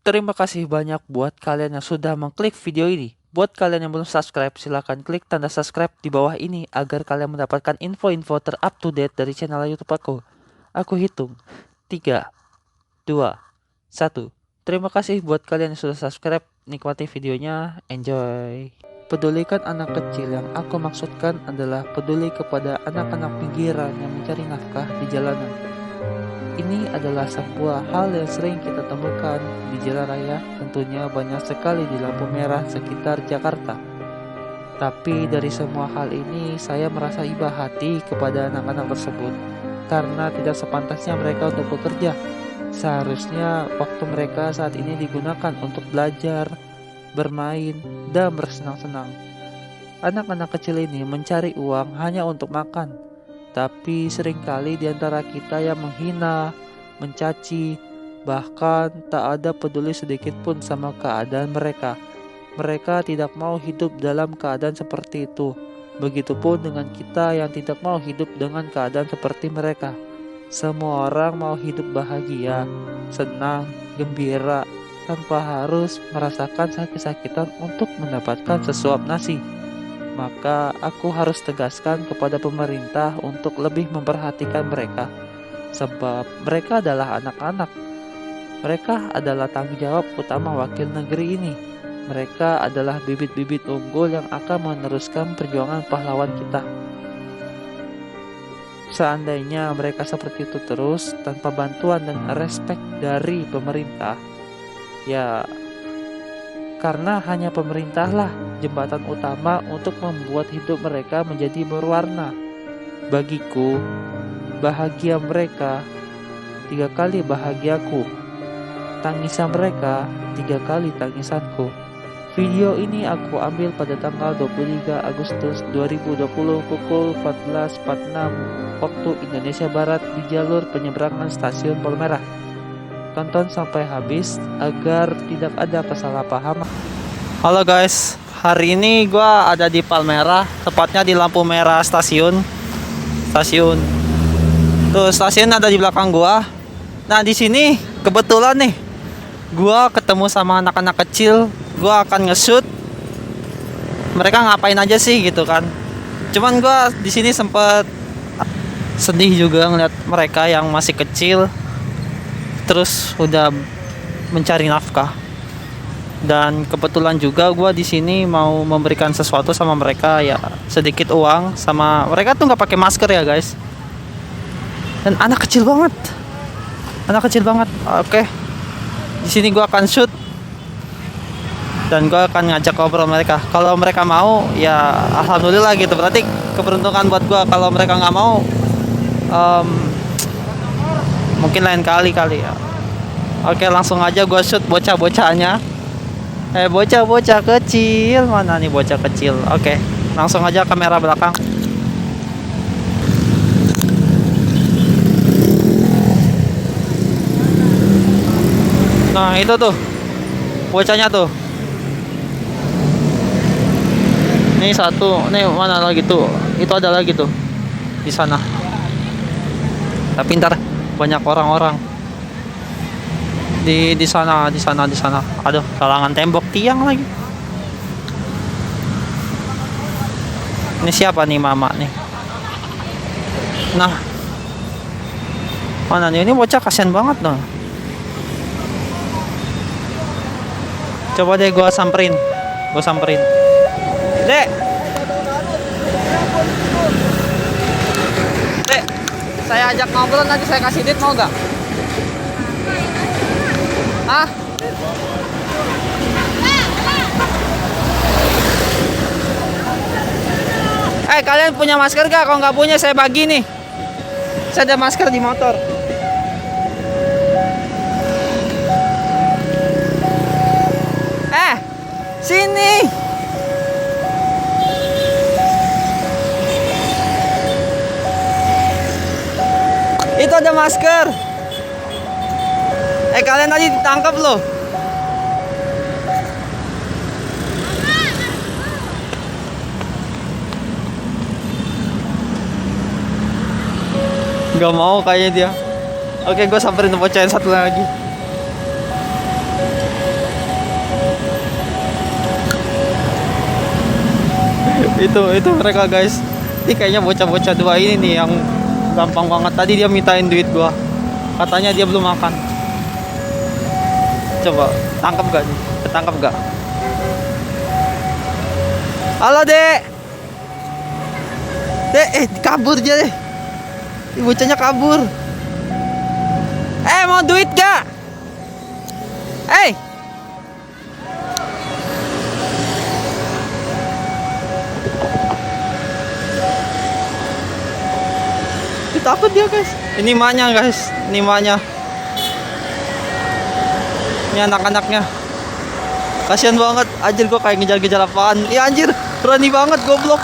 Terima kasih banyak buat kalian yang sudah mengklik video ini. Buat kalian yang belum subscribe, silahkan klik tanda subscribe di bawah ini agar kalian mendapatkan info-info ter-up to date dari channel YouTube aku. Aku hitung 3, 2, 1. Terima kasih buat kalian yang sudah subscribe. Nikmati videonya, enjoy. Pedulikan anak kecil yang aku maksudkan adalah peduli kepada anak-anak pinggiran yang mencari nafkah di jalanan. Ini adalah sebuah hal yang sering kita temukan di jalan raya, tentunya banyak sekali di lampu merah sekitar Jakarta. Tapi dari semua hal ini, saya merasa iba hati kepada anak-anak tersebut, karena tidak sepantasnya mereka untuk bekerja. Seharusnya waktu mereka saat ini digunakan untuk belajar, bermain, dan bersenang-senang. Anak-anak kecil ini mencari uang hanya untuk makan. Tapi seringkali di antara kita yang menghina, mencaci, bahkan tak ada peduli sedikit pun sama keadaan mereka. Mereka tidak mau hidup dalam keadaan seperti itu. Begitupun dengan kita yang tidak mau hidup dengan keadaan seperti mereka. Semua orang mau hidup bahagia, senang, gembira, tanpa harus merasakan sakit-sakitan untuk mendapatkan sesuap nasi. Maka aku harus tegaskan kepada pemerintah untuk lebih memperhatikan mereka, sebab mereka adalah anak-anak. Mereka adalah tanggung jawab utama wakil negeri ini. Mereka adalah bibit-bibit unggul yang akan meneruskan perjuangan pahlawan kita. Seandainya mereka seperti itu terus, tanpa bantuan dan respek dari pemerintah, ya karena hanya pemerintahlah jembatan utama untuk membuat hidup mereka menjadi berwarna. Bagiku, bahagia mereka 3 kali bahagiaku. Tangisan mereka 3 kali tangisanku. Video ini aku ambil pada tanggal 23 Agustus 2020 pukul 14.46 waktu Indonesia Barat di jalur penyeberangan stasiun Palmerah. Tonton sampai habis agar tidak ada kesalahpahaman. Halo guys, hari ini gua ada di Palmerah, tepatnya di lampu merah stasiun. Tuh, stasiun ada di belakang gua. Nah, di sini kebetulan nih gua ketemu sama anak-anak kecil. Gua akan nge-shoot mereka ngapain aja sih gitu kan. Cuman gua di sini sempet sedih juga ngeliat mereka yang masih kecil terus udah mencari nafkah. Dan kebetulan juga gue di sini mau memberikan sesuatu sama mereka, ya sedikit uang. Sama mereka tuh nggak pakai masker ya guys, dan anak kecil banget. Oke, di sini gue akan shoot dan gue akan ngajak ngobrol mereka. Kalau mereka mau, ya alhamdulillah gitu, berarti keberuntungan buat gue. Kalau mereka nggak mau, mungkin lain kali ya. Oke, langsung aja gue shoot bocah-bocahnya. Bocah-bocah kecil, mana nih bocah kecil. Oke, langsung aja kamera belakang. Nah, itu tuh bocahnya tuh. Ini satu, nih mana lagi tuh? Itu ada lagi tuh di sana. Tapi ntar banyak orang-orang di sana. Aduh, kalangan tembok tiang lagi. Ini siapa nih, mama nih? Nah, mana nih? Ini bocah kasihan banget dong. Coba deh gua samperin. Dek, saya ajak ngobrol, nanti saya kasih duit, mau gak? Ah? Kalian punya masker gak? Kalau nggak punya saya bagi nih. Saya ada masker di motor. Sini. Itu ada masker. Kalian tadi ditangkap loh. Gak mau kayaknya dia. Oke, gue samperin bocah yang satu lagi. Itu mereka guys. Ini kayaknya bocah-bocah dua ini nih yang gampang banget. Tadi dia mintain duit gua. Katanya dia belum makan. Coba tangkap gak nih? Ketangkap gak? Halo dek. Dek, kabur aja deh. Ini bocahnya kabur. Mau duit gak? Takut dia guys. Ini emaknya guys. Ini emaknya. Ini anak-anaknya. Kasian banget. Anjir gua kayak ngejar-ngejar apaan. Iya anjir. Berani banget goblok.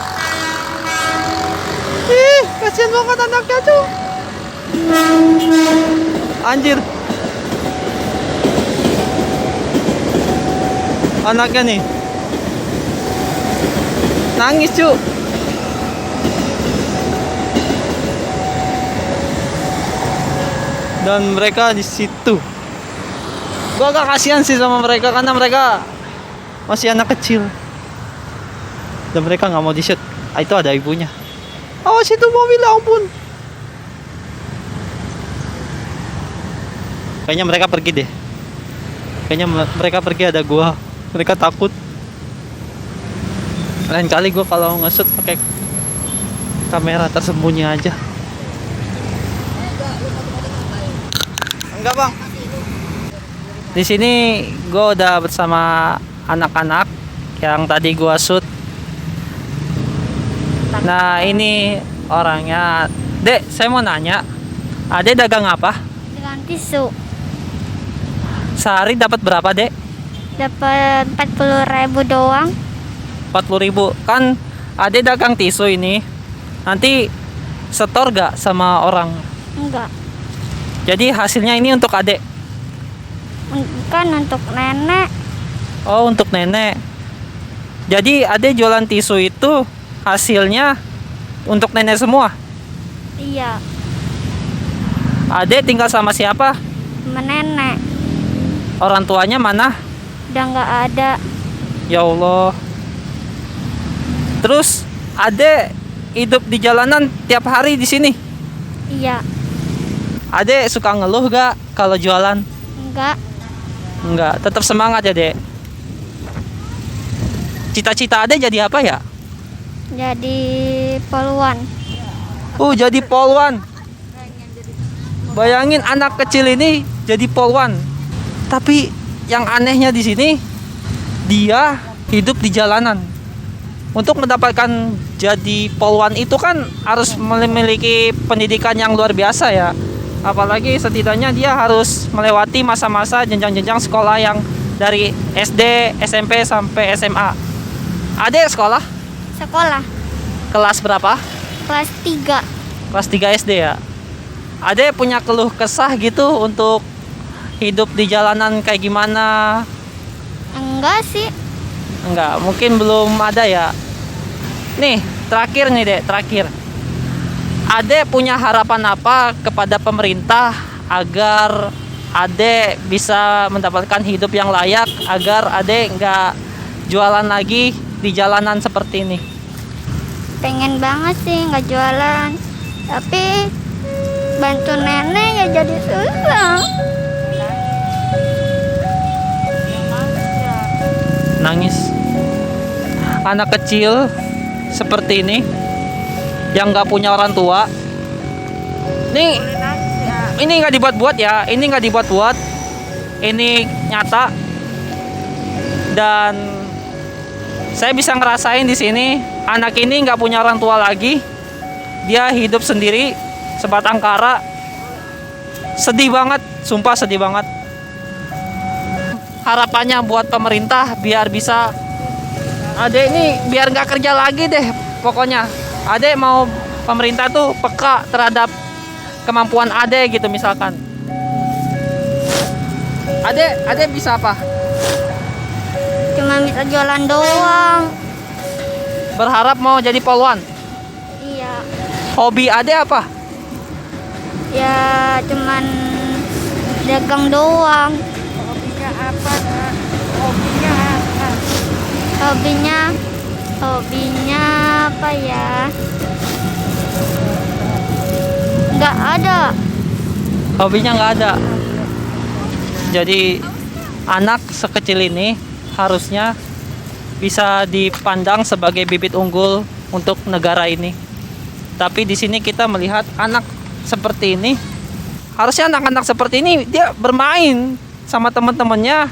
Kasian banget anaknya tuh. Anjir. Anaknya nih. Nangis cu. Dan mereka di situ. Gua agak kasihan sih sama mereka karena mereka masih anak kecil. Dan mereka nggak mau di shoot. Itu ada ibunya. Oh situ mobil, ampun. Kayaknya mereka pergi deh. Kayaknya mereka pergi, ada gua. Mereka takut. Lain kali gua kalau nge-shoot pakai kamera tersembunyi aja. Enggak bang. Di sini gue udah bersama anak-anak yang tadi gue shoot. Nah ini orangnya. Dek, saya mau nanya, Ade dagang apa? Dagang tisu. Sehari dapat berapa dek? Dapat 40.000 doang. 40.000. Kan Ade dagang tisu ini. Nanti setor gak sama orang? Enggak. Jadi hasilnya ini untuk adek? Kan untuk nenek. Oh untuk nenek. Jadi adek jualan tisu itu hasilnya untuk nenek semua? Iya. Adek tinggal sama siapa? Sama nenek. Orang tuanya mana? Udah nggak ada. Ya Allah. Terus adek hidup di jalanan tiap hari di sini? Iya. Adek suka ngeluh gak kalau jualan? Enggak. Enggak, tetap semangat ya dek. Cita-cita adek jadi apa ya? Jadi poluan. Jadi polwan. Bayangin anak kecil ini jadi polwan. Tapi yang anehnya di sini, dia hidup di jalanan. Untuk mendapatkan jadi polwan itu kan harus memiliki pendidikan yang luar biasa ya. Apalagi setidaknya dia harus melewati masa-masa jenjang-jenjang sekolah yang dari SD, SMP sampai SMA. Adek sekolah? Sekolah. Kelas berapa? Kelas 3. Kelas 3 SD ya. Adek punya keluh kesah gitu untuk hidup di jalanan kayak gimana? Enggak sih. Enggak, mungkin belum ada ya. Nih, terakhir nih dek, terakhir. Adek punya harapan apa kepada pemerintah agar Adek bisa mendapatkan hidup yang layak, agar Adek nggak jualan lagi di jalanan seperti ini? Pengen banget sih nggak jualan, tapi bantu nenek ya jadi susah. Nangis. Anak kecil seperti ini yang nggak punya orang tua. Ini nggak dibuat-buat ya. Ini nggak dibuat-buat. Ini nyata. Dan saya bisa ngerasain di sini anak ini nggak punya orang tua lagi. Dia hidup sendiri sebatang kara. Sedih banget, sumpah sedih banget. Harapannya buat pemerintah biar bisa Adek ini biar nggak kerja lagi deh pokoknya. Adek mau pemerintah tuh peka terhadap kemampuan Adek gitu misalkan. Adek bisa apa? Cuma bisa jualan doang. Berharap mau jadi polwan? Iya. Hobi Adek apa? Ya cuman dagang doang. Hobinya apa? Hobinya apa? Hobinya apa ya? Nggak ada. Hobinya nggak ada. Jadi anak sekecil ini harusnya bisa dipandang sebagai bibit unggul untuk negara ini. Tapi di sini kita melihat anak seperti ini. Harusnya anak-anak seperti ini dia bermain sama teman-temannya,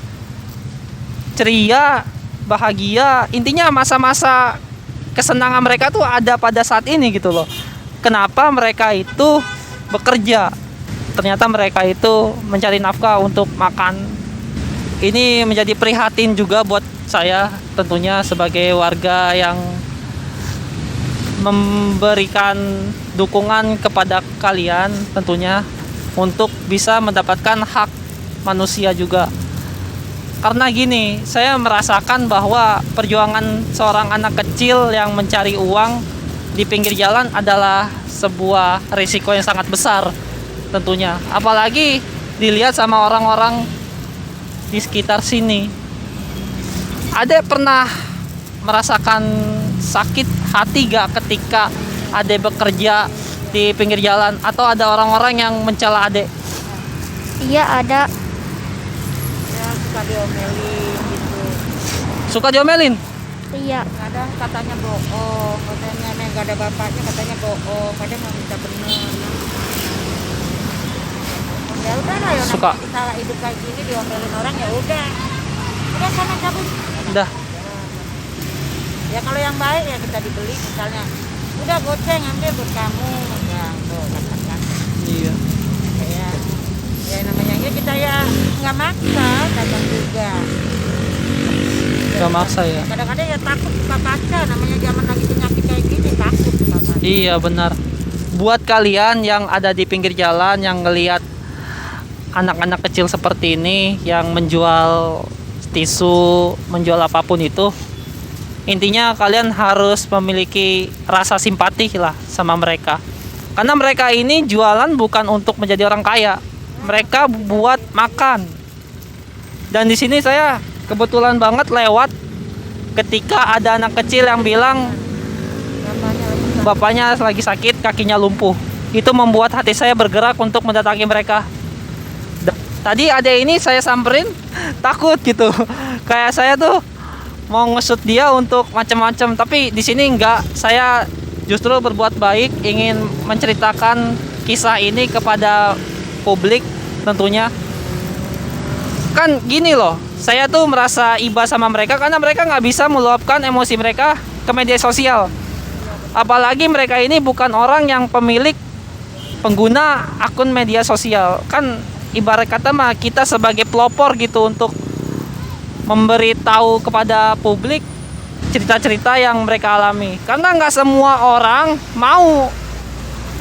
ceria, bahagia. Intinya masa-masa kesenangan mereka tuh ada pada saat ini gitu loh. Kenapa mereka itu bekerja? Ternyata mereka itu mencari nafkah untuk makan. Ini menjadi prihatin juga buat saya tentunya sebagai warga yang memberikan dukungan kepada kalian tentunya untuk bisa mendapatkan hak manusia juga. Karena gini, saya merasakan bahwa perjuangan seorang anak kecil yang mencari uang di pinggir jalan adalah sebuah risiko yang sangat besar tentunya. Apalagi dilihat sama orang-orang di sekitar sini. Adek pernah merasakan sakit hati gak ketika adek bekerja di pinggir jalan? Atau ada orang-orang yang mencela adek? Iya ada. Ya suka diomelin gitu. Suka diomelin? Iya. Kadang katanya bohong, katanya nih gak ada bapaknya, katanya bohong, kadang nggak bisa bener. Ya udah lah, ya Suka. namanya kita hidup kayak gini diomelin orang ya udah sana cabut. Udah. Ya kalau yang baik ya kita dibeli misalnya, udah goceng ambil buat kamu, ya tuh katakan. Iya. Ya namanya ya kita ya nggak maksa, kadang juga. Gak maksa ya. Kadang-kadang ya takut buka kaca, namanya zaman lagi penyakit kayak gini takut buka kaca. Iya benar. Buat kalian yang ada di pinggir jalan yang ngelihat anak-anak kecil seperti ini yang menjual tisu, menjual apapun itu, intinya kalian harus memiliki rasa simpati lah sama mereka. Karena mereka ini jualan bukan untuk menjadi orang kaya. Mereka buat makan. Dan di sini saya kebetulan banget lewat ketika ada anak kecil yang bilang bapaknya lagi sakit, kakinya lumpuh. Itu membuat hati saya bergerak untuk mendatangi mereka. Tadi ada ini saya samperin, takut gitu. Kayak saya tuh mau ngesut dia untuk macam-macam, tapi di sini enggak. Saya justru berbuat baik, ingin menceritakan kisah ini kepada publik tentunya. Kan gini loh, saya tuh merasa iba sama mereka karena mereka nggak bisa meluapkan emosi mereka ke media sosial. Apalagi mereka ini bukan orang yang pemilik pengguna akun media sosial. Kan ibarat kata mah kita sebagai pelopor gitu untuk memberitahu kepada publik cerita-cerita yang mereka alami. Karena nggak semua orang mau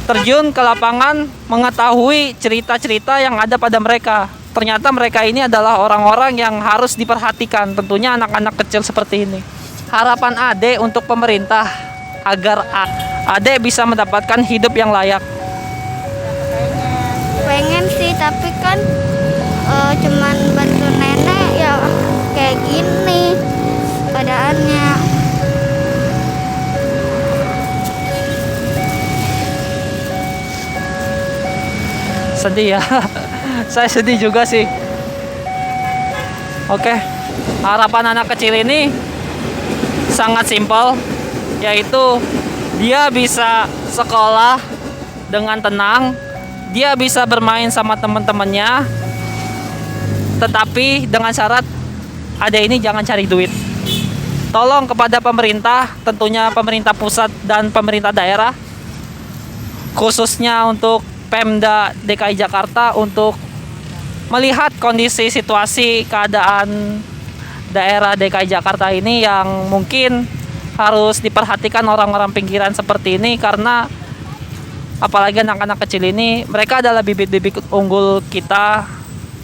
terjun ke lapangan mengetahui cerita-cerita yang ada pada mereka. Ternyata mereka ini adalah orang-orang yang harus diperhatikan, tentunya anak-anak kecil seperti ini. Harapan Ade untuk pemerintah agar Ade bisa mendapatkan hidup yang layak. Pengen sih, tapi kan cuman bantu nenek ya kayak gini keadaannya. Sedih ya. Saya sedih juga sih. Oke, harapan anak kecil ini sangat simpel, yaitu dia bisa sekolah dengan tenang, dia bisa bermain sama teman-temannya, tetapi dengan syarat ada ini jangan cari duit. Tolong kepada pemerintah, tentunya pemerintah pusat dan pemerintah daerah, khususnya untuk Pemda DKI Jakarta, untuk melihat kondisi situasi keadaan daerah DKI Jakarta ini yang mungkin harus diperhatikan orang-orang pinggiran seperti ini. Karena apalagi anak-anak kecil ini, mereka adalah bibit-bibit unggul kita.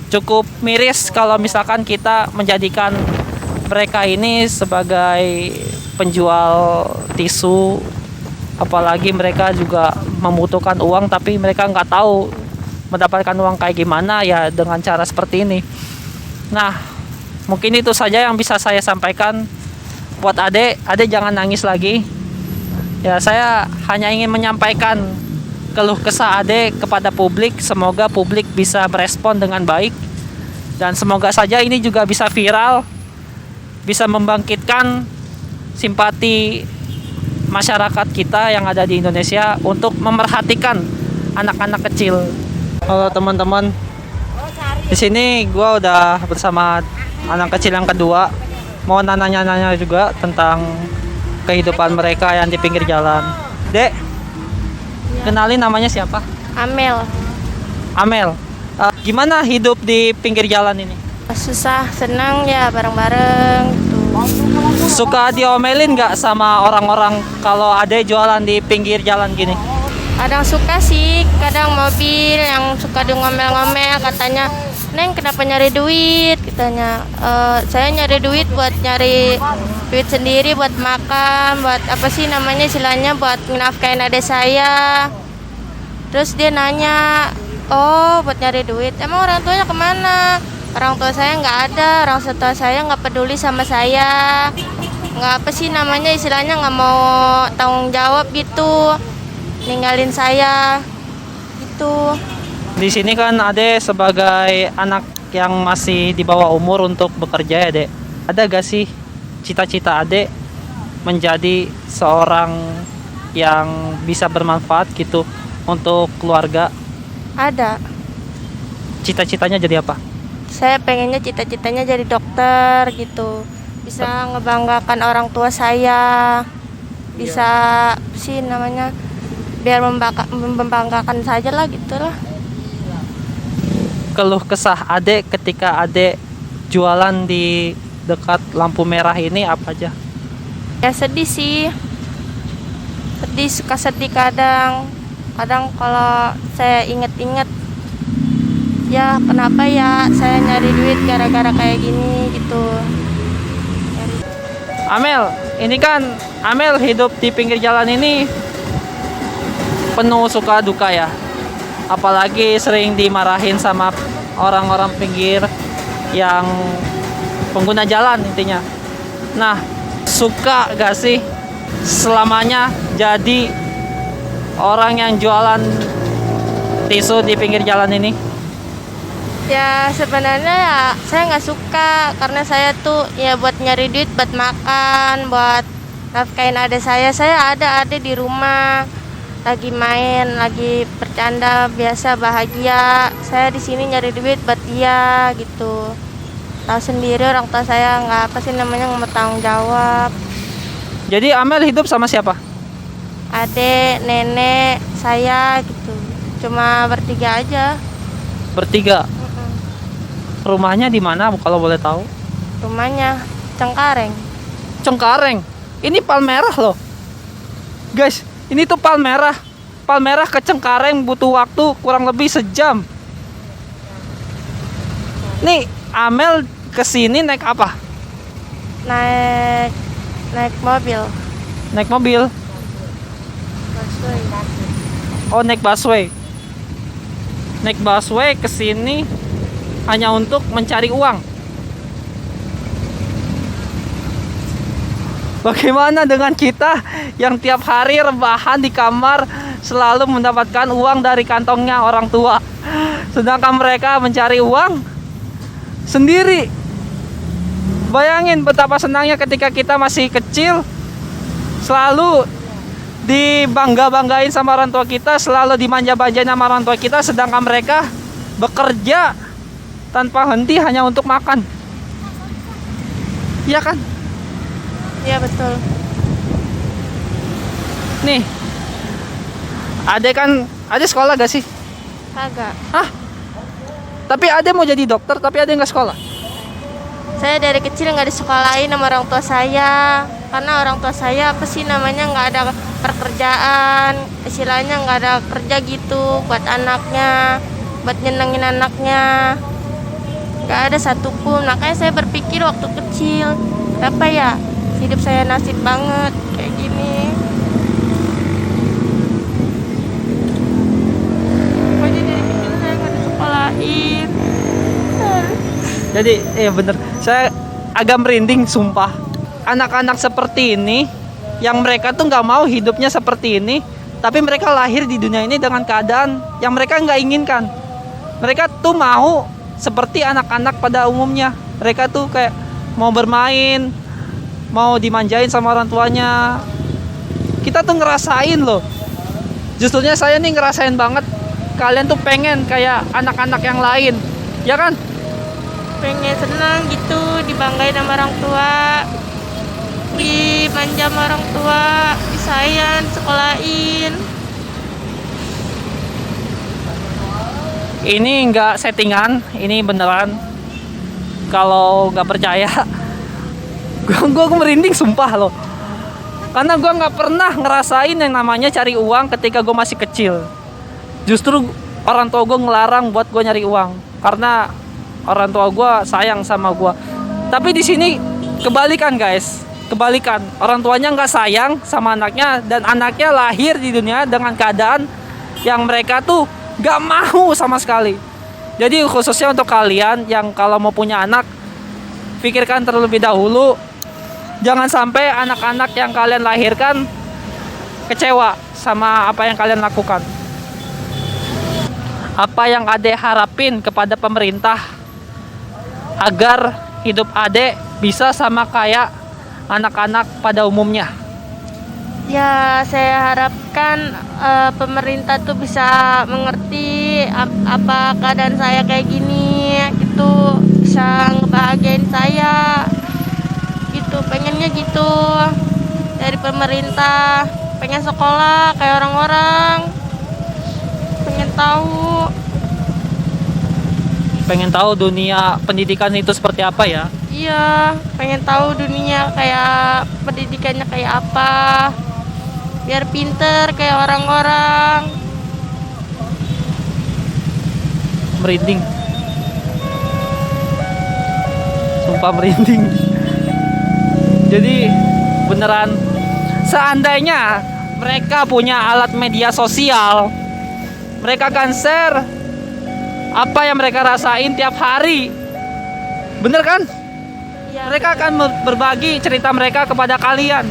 Cukup miris kalau misalkan kita menjadikan mereka ini sebagai penjual tisu. Apalagi mereka juga membutuhkan uang, tapi mereka nggak tahu mendapatkan uang kayak gimana ya dengan cara seperti ini. Nah, mungkin itu saja yang bisa saya sampaikan buat Ade. Ade jangan nangis lagi. Ya, saya hanya ingin menyampaikan keluh kesah Ade kepada publik. Semoga publik bisa merespon dengan baik. Dan semoga saja ini juga bisa viral, bisa membangkitkan simpati masyarakat kita yang ada di Indonesia untuk memerhatikan anak-anak kecil. Halo teman-teman, di sini gua udah bersama anak kecil yang kedua. Mau nanya-nanya juga tentang kehidupan mereka yang di pinggir jalan. Dek, kenalin namanya siapa? Amel. Amel. Gimana hidup di pinggir jalan ini? Susah, senang ya bareng-bareng gitu. Suka diomelin nggak sama orang-orang kalau ada jualan di pinggir jalan gini? Kadang suka sih, kadang mobil yang suka di ngomel-ngomel katanya, "Neng, kenapa nyari duit?" Katanya, "Saya nyari duit buat nyari duit sendiri, buat makan, buat apa sih namanya istilahnya, buat nafkahin adik saya." Terus dia nanya, "Oh, buat nyari duit. Emang orang tuanya kemana?" "Orang tua saya nggak ada, orang tua saya nggak peduli sama saya. Nggak apa sih namanya istilahnya, nggak mau tanggung jawab gitu, ninggalin saya gitu." Di sini kan Ade sebagai anak yang masih di bawah umur untuk bekerja ya, Dek. Ada gak sih cita-cita Ade menjadi seorang yang bisa bermanfaat gitu untuk keluarga? Ada. Cita-citanya jadi apa? Saya pengennya cita-citanya jadi dokter gitu. Bisa ngebanggakan orang tua saya. Bisa sih namanya biar membanggakan saja lah gitu lah. Keluh kesah Ade ketika Ade jualan di dekat lampu merah ini apa aja? Ya sedih sih. Sedih, suka sedih kadang. Kadang kalau saya inget-inget, ya kenapa ya saya nyari duit gara-gara kayak gini gitu. Amel, ini kan Amel hidup di pinggir jalan ini penuh suka duka ya. Apalagi sering dimarahin sama orang-orang pinggir yang pengguna jalan intinya. Nah, suka gak sih selamanya jadi orang yang jualan tisu di pinggir jalan ini? Ya sebenarnya ya saya nggak suka, karena saya tuh ya buat nyari duit, buat makan, buat nafkain adik saya. Saya ada adik di rumah lagi main, lagi bercanda biasa, bahagia. Saya di sini nyari duit buat dia gitu. Tahu sendiri orang tua saya nggak apa sih namanya, nggak mau tanggung jawab. Jadi Amel hidup sama siapa? Adik, nenek, saya gitu. Cuma bertiga aja. Bertiga. Rumahnya di mana kalau boleh tahu? Rumahnya Cengkareng. Cengkareng. Ini Palmerah loh. Guys, ini tuh Palmerah. Palmerah ke Cengkareng butuh waktu kurang lebih sejam. Nih, Amel kesini naik apa? Naik mobil. Naik mobil. Busway. Oh, naik busway. Naik busway kesini hanya untuk mencari uang. Bagaimana dengan kita yang tiap hari rebahan di kamar selalu mendapatkan uang dari kantongnya orang tua, sedangkan mereka mencari uang sendiri. Bayangin betapa senangnya ketika kita masih kecil, selalu dibangga-banggain sama orang tua kita, selalu dimanja-manjain sama orang tua kita, sedangkan mereka bekerja tanpa henti hanya untuk makan. Iya kan? Iya betul. Nih, Ade sekolah gak sih? Kagak. Hah? Tapi Ade mau jadi dokter, tapi Ade nggak sekolah. Saya dari kecil nggak disekolahin sama orang tua saya, karena orang tua saya apa sih namanya nggak ada pekerjaan, istilahnya nggak ada kerja gitu buat anaknya, buat nyenengin anaknya, nggak ada satupun. Makanya saya berpikir waktu kecil, apa ya hidup saya nasib banget kayak gini. Pokoknya dari kecil saya nggak disekolahin. Jadi, bener. Saya agak merinding, sumpah. Anak-anak seperti ini yang mereka tuh nggak mau hidupnya seperti ini, tapi mereka lahir di dunia ini dengan keadaan yang mereka nggak inginkan. Mereka tuh mau seperti anak-anak pada umumnya. Mereka tuh kayak mau bermain, mau dimanjain sama orang tuanya. Kita tuh ngerasain loh. Justrunya saya nih ngerasain banget. Kalian tuh pengen kayak anak-anak yang lain, ya kan? Pengen senang gitu, dibanggain sama orang tua, dimanja sama orang tua, disayang, sekolahin. Ini nggak settingan, ini beneran. Kalau nggak percaya, gue merinding sumpah loh. Karena gue nggak pernah ngerasain yang namanya cari uang ketika gue masih kecil. Justru orang tua gue ngelarang buat gue nyari uang karena orang tua gue sayang sama gue. Tapi di sini kebalikan guys, kebalikan. Orang tuanya nggak sayang sama anaknya dan anaknya lahir di dunia dengan keadaan yang mereka tuh nggak mau sama sekali. Jadi khususnya untuk kalian yang kalau mau punya anak, pikirkan terlebih dahulu. Jangan sampai anak-anak yang kalian lahirkan kecewa sama apa yang kalian lakukan. Apa yang adek harapin kepada pemerintah agar hidup adek bisa sama kayak anak-anak pada umumnya? Ya, saya harapkan pemerintah tuh bisa mengerti apa keadaan saya kayak gini, gitu, bisa ngebahagiain saya, gitu, pengennya gitu dari pemerintah, pengen sekolah kayak orang-orang, pengen tahu dunia pendidikan itu seperti apa ya? Iya, pengen tahu dunia kayak pendidikannya kayak apa, biar pinter kayak orang-orang. Merinding, sumpah merinding. Jadi beneran, seandainya mereka punya alat media sosial, mereka akan share apa yang mereka rasain tiap hari. Bener kan? Ya, Mereka akan berbagi cerita mereka kepada kalian.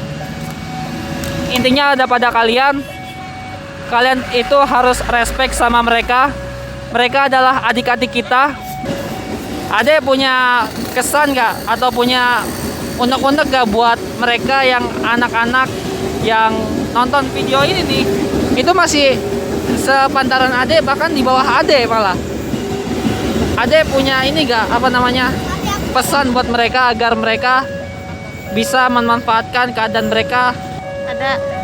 Intinya ada pada kalian. Kalian itu harus respect sama mereka. Mereka adalah adik-adik kita. Adek punya kesan gak? Atau punya unek-unek gak buat mereka yang anak-anak yang nonton video ini nih? Itu masih sepantaran adek, bahkan di bawah adek malah. Adek punya ini gak, apa namanya, pesan buat mereka agar mereka bisa memanfaatkan keadaan mereka?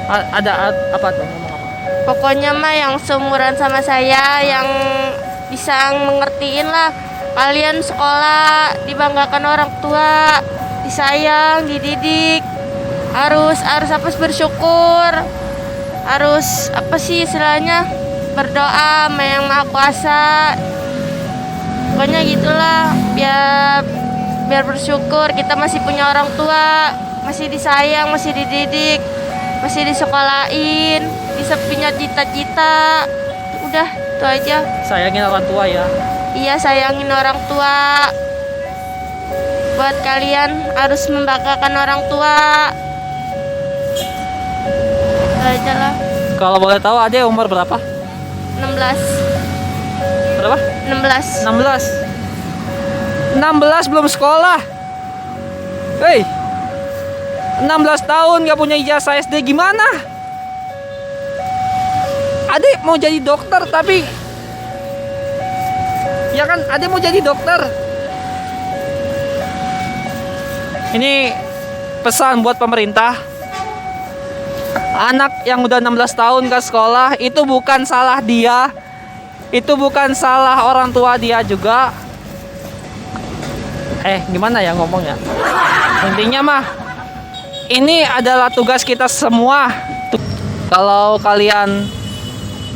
Ada apa tuh, ngomong apa? pokoknya mah yang seumuran sama saya, yang bisa mengertiin lah. Kalian sekolah, dibanggakan orang tua, disayang, dididik, harus apa, bersyukur, harus apa sih istilahnya, berdoa sama yang maha kuasa. Pokoknya gitulah, biar bersyukur kita masih punya orang tua, masih disayang, masih dididik, masih disekolahin, bisa punya cita-cita. Udah, itu aja. Sayangin orang tua ya. Iya, sayangin orang tua. Buat kalian harus membanggakan orang tua. Itu aja lah. Kalau boleh tahu adek umur berapa? 16. Berapa? 16. 16 belum sekolah. Hei, 16 tahun gak punya ijazah SD, gimana? Adek mau jadi dokter tapi, ya kan, adek mau jadi dokter. Ini pesan buat pemerintah. Anak yang udah 16 tahun ke sekolah itu bukan salah dia. Itu bukan salah orang tua dia juga. Gimana ya ngomongnya? Intinya mah, ini adalah tugas kita semua. Kalau kalian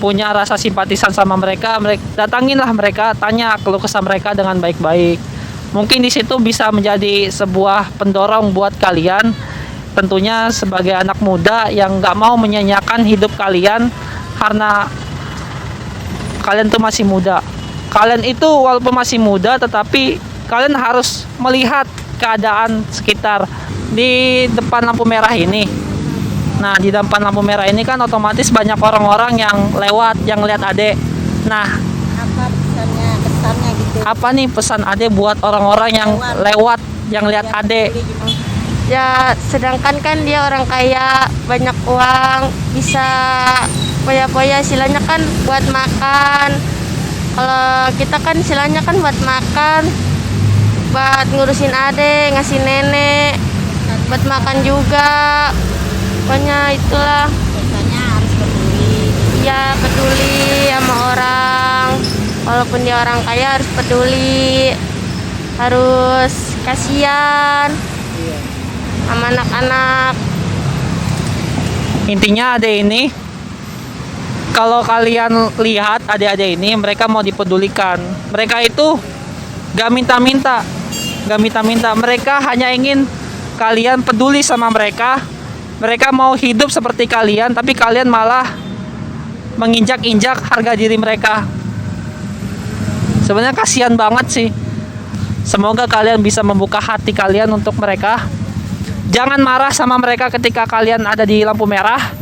punya rasa simpatisan sama mereka, datanginlah mereka, tanya keluh kesah mereka dengan baik-baik. Mungkin di situ bisa menjadi sebuah pendorong buat kalian, tentunya sebagai anak muda yang nggak mau menyanyiakan hidup kalian karena kalian tuh masih muda. Kalian itu walaupun masih muda, tetapi kalian harus melihat keadaan sekitar. Di depan lampu merah ini Nah, di depan lampu merah ini kan otomatis banyak orang-orang yang lewat, yang lihat adek. Nah, Apa kesannya gitu? apa nih pesan adek buat orang-orang yang lewat, yang lihat adek? Ya, sedangkan kan dia orang kaya, banyak uang, bisa poya-poya, istilahnya kan buat makan. Kalau kita kan istilahnya kan buat makan, buat ngurusin adek, ngasih nenek, buat makan juga. Pokoknya itulah. Biasanya harus peduli. Iya, peduli sama orang. Walaupun dia orang kaya harus peduli. Harus kasihan Iya. sama anak-anak. Intinya adek ini, kalau kalian lihat adik-adik ini, mereka mau dipedulikan. Mereka itu gak minta-minta, mereka hanya ingin kalian peduli sama mereka. Mereka mau hidup seperti kalian, tapi kalian malah menginjak-injak harga diri mereka. Sebenarnya kasihan banget sih. Semoga kalian bisa membuka hati kalian untuk mereka. Jangan marah sama mereka ketika kalian ada di lampu merah.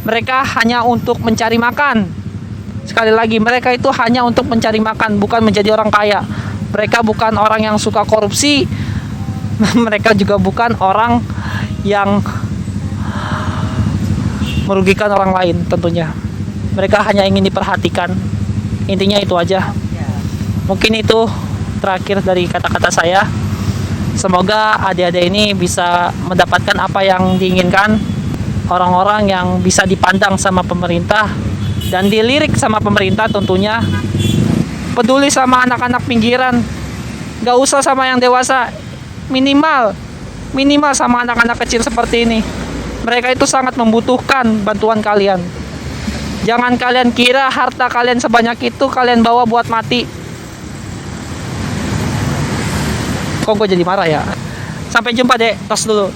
Mereka hanya untuk mencari makan. Sekali lagi, mereka itu hanya untuk mencari makan, bukan menjadi orang kaya. Mereka bukan orang yang suka korupsi. Mereka juga bukan orang yang merugikan orang lain tentunya. Mereka hanya ingin diperhatikan. Intinya itu aja. Mungkin itu terakhir dari kata-kata saya. Semoga adik-adik ini bisa mendapatkan apa yang diinginkan. Orang-orang yang bisa dipandang sama pemerintah dan dilirik sama pemerintah tentunya. Peduli sama anak-anak pinggiran. Gak usah sama yang dewasa. Minimal sama anak-anak kecil seperti ini. Mereka itu sangat membutuhkan bantuan kalian. Jangan kalian kira harta kalian sebanyak itu kalian bawa buat mati. Kok gue jadi marah ya? Sampai jumpa dek. Tos dulu.